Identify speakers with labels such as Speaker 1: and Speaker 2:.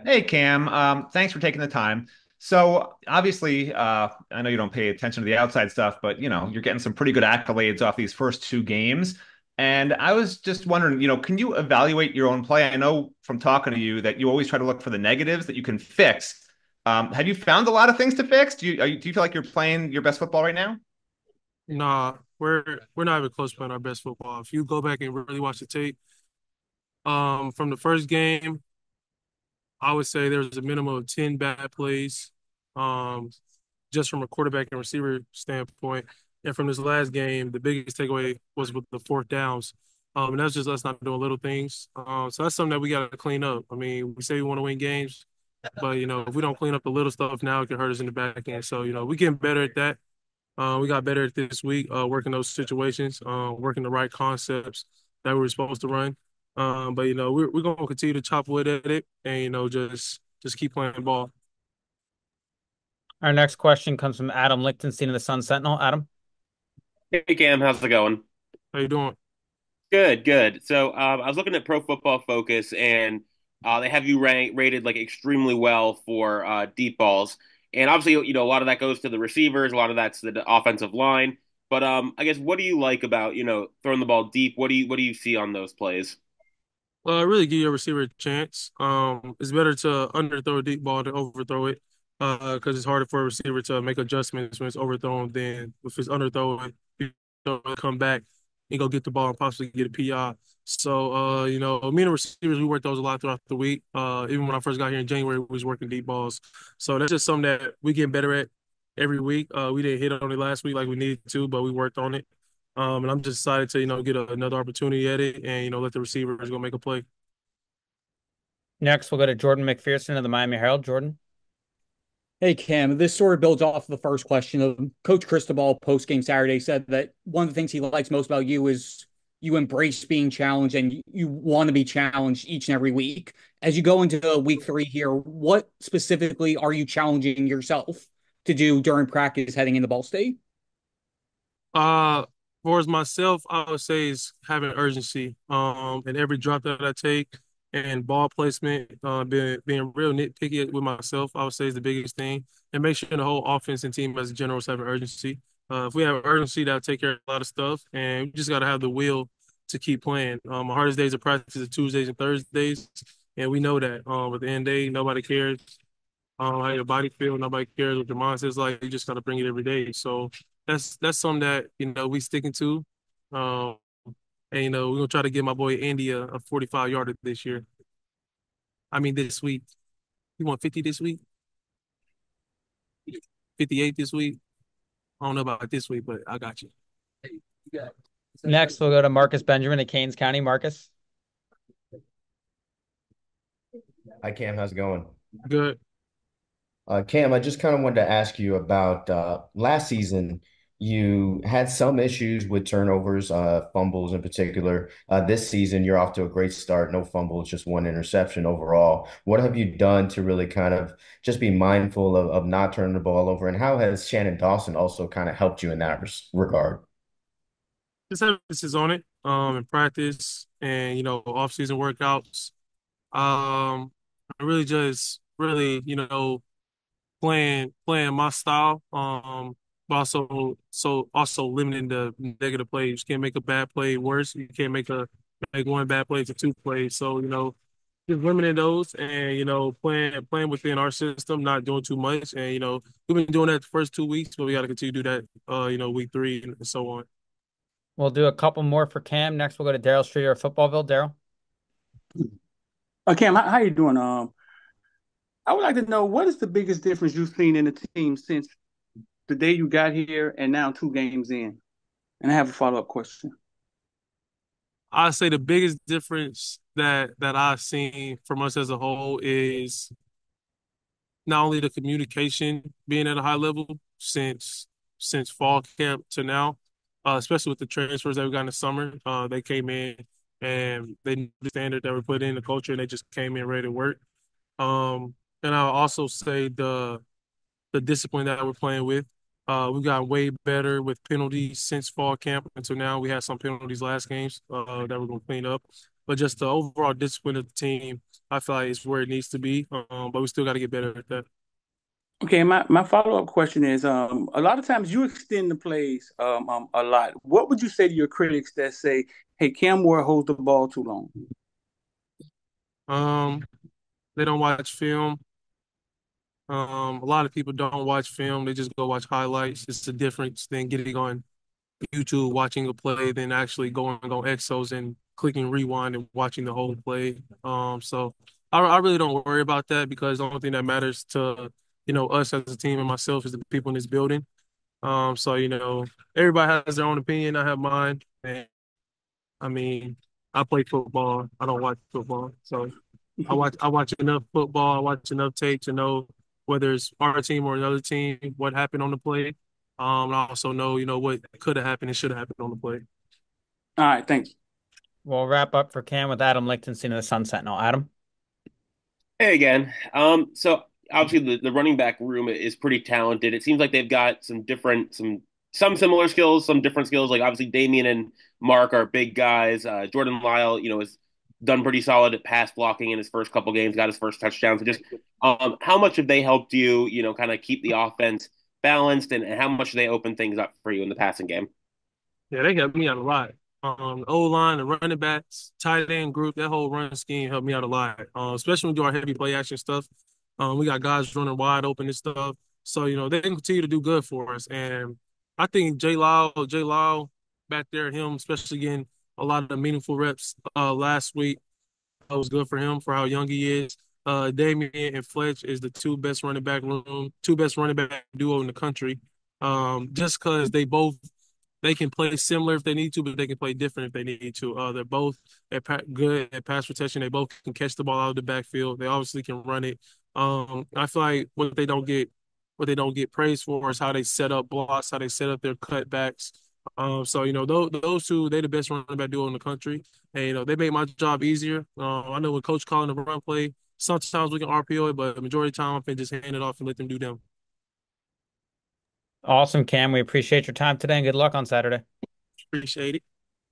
Speaker 1: Hey Cam, thanks for taking the time. So obviously, I know you don't pay attention to the outside stuff, but you're getting some pretty good accolades off these first two games. And I was just wondering, can you evaluate your own play? I know from talking to you that you always try to look for the negatives that you can fix. Have you found a lot of things to fix? Do you feel like you're playing your best football right now?
Speaker 2: Nah, we're not even close playing our best football. If you go back and really watch the tape, from the first game, I would say there's a minimum of 10 bad plays, um, just from a quarterback and receiver standpoint. And from this last game, the biggest takeaway was with the fourth downs. And that's just us not doing little things. So that's something that we got to clean up. I mean, we say we want to win games, but if we don't clean up the little stuff now, it can hurt us in the back end. So we getting better at that. We got better at this week, working those situations, working the right concepts that we were supposed to run. But we're gonna continue to chop wood at it, and just keep playing ball.
Speaker 3: Our next question comes from Adam Lichtenstein of the Sun Sentinel. Adam,
Speaker 4: Hey Cam, how's it going?
Speaker 2: How you doing?
Speaker 4: Good, good. So I was looking at Pro Football Focus, and they have you rated like extremely well for deep balls. And obviously, a lot of that goes to the receivers, a lot of that's the offensive line. But I guess what do you like about throwing the ball deep? What do you see on those plays?
Speaker 2: Really give your receiver a chance. It's better to underthrow a deep ball than overthrow it, because it's harder for a receiver to make adjustments when it's overthrown than if it's underthrown. You come back and go get the ball and possibly get a PI. So, me and the receivers, we worked those a lot throughout the week. Even when I first got here in January, we was working deep balls. So that's just something that we get better at every week. We didn't hit on it last week like we needed to, but we worked on it. And I'm just excited to, get another opportunity at it and, let the receivers go make a play.
Speaker 3: next we'll go to Jordan McPherson of the Miami Herald. Jordan.
Speaker 5: Hey, Cam, this sort of builds off of the first question. Coach Cristobal post game Saturday said that one of the things he likes most about you is you embrace being challenged and you want to be challenged each and every week. As you go into week three here, what specifically are you challenging yourself to do during practice heading into Ball State?
Speaker 2: Uh, for as myself, I would say is having urgency. In every drop that I take and ball placement, being real nitpicky with myself, I would say is the biggest thing. And make sure the whole offense and team as a general is having urgency. If we have urgency, that'll take care of a lot of stuff. And we just got to have the will to keep playing. My hardest days of practice are Tuesdays and Thursdays. And we know that. At the end of the day, nobody cares how your body feel. Nobody cares what your mindset's like. You just got to bring it every day. So that's something that we sticking to. Um, and we're gonna try to get my boy Andy a 45 yarder this year. I mean this week. You want 50 this week? 58 this week? I don't know about this week, but I got you.
Speaker 3: Next we'll go to Marcus Benjamin of Canes County. Marcus.
Speaker 6: Hi, Cam. How's it going?
Speaker 2: Good.
Speaker 6: Cam, I just kind of wanted to ask you about last season. You had some issues with turnovers, fumbles in particular. This season, you're off to a great start. No fumbles, just one interception overall. What have you done to really kind of just be mindful of not turning the ball over? And how has Shannon Dawson also kind of helped you in that regard?
Speaker 2: Just have emphasis on it. In practice and off season workouts. I really just really playing my style. But also limiting the negative plays. You can't make a bad play worse. You can't make one bad play to two plays. So just limiting those and playing within our system, not doing too much. And we've been doing that the first 2 weeks, but we got to continue to do that. Week three and so on.
Speaker 3: We'll do a couple more for Cam. Next we'll go to Daryl Streeter of Footballville. Daryl.
Speaker 7: Cam, how you doing? I would like to know what is the biggest difference you've seen in the team since the day you got here and now 2 games in? And I have a follow-up question.
Speaker 2: I say the biggest difference that I've seen from us as a whole is not only the communication being at a high level since fall camp to now, especially with the transfers that we got in the summer. They came in and they knew the standard that we put in the culture, and they just came in ready to work. And I'll also say the discipline that we're playing with. We've gotten way better with penalties since fall camp until now. We had some penalties last games that we're going to clean up. but just the overall discipline of the team, I feel like is where it needs to be. But we still got to get better at that.
Speaker 7: Okay, my follow-up question is, a lot of times you extend the plays a lot. What would you say to your critics that say, hey, Cam Ward holds the ball too long?
Speaker 2: Um, they don't watch film. A lot of people don't watch film; they just go watch highlights. It's the difference than getting on YouTube, watching a play, than actually going on Exos and clicking rewind and watching the whole play. So I really don't worry about that because the only thing that matters to us as a team and myself is the people in this building. So everybody has their own opinion. I have mine, and I mean, I play football. I don't watch football, so I watch enough football. I watch enough tape to know whether it's our team or another team what happened on the play. And I also know what could have happened and should have happened on the play.
Speaker 7: All right, thanks.
Speaker 3: We'll wrap up for Cam with Adam Lichtenstein of the Sun Sentinel. Adam?
Speaker 4: Hey again. So obviously the running back room is pretty talented. It seems like they've got some similar skills, some different skills. Like obviously Damian and Mark are big guys. Jordan Lyle, has done pretty solid at pass blocking in his first couple games, got his first touchdown. So just how much have they helped you, kind of keep the offense balanced, and how much do they open things up for you in the passing game?
Speaker 2: Yeah, they helped me out a lot. O line, the running backs, tight end group, that whole run scheme helped me out a lot. Especially when we do our heavy play action stuff. We got guys running wide open and stuff. So, they can continue to do good for us. And I think J Lyle back there, him, especially getting a lot of the meaningful reps last week. That was good for him for how young he is. Damian and Fletch is the two best running back duo in the country. Just because they can play similar if they need to, but they can play different if they need to. They're both good at pass protection. They both can catch the ball out of the backfield. They obviously can run it. I feel like what they don't get praised for is how they set up blocks, how they set up their cutbacks. So those two, they're the best running back duo in the country, and they make my job easier. I know when coach calling the run play, sometimes we can RPO it, but the majority of the time I can just hand it off and let them do them.
Speaker 3: Awesome, Cam. We appreciate your time today and good luck on Saturday.
Speaker 2: Appreciate it.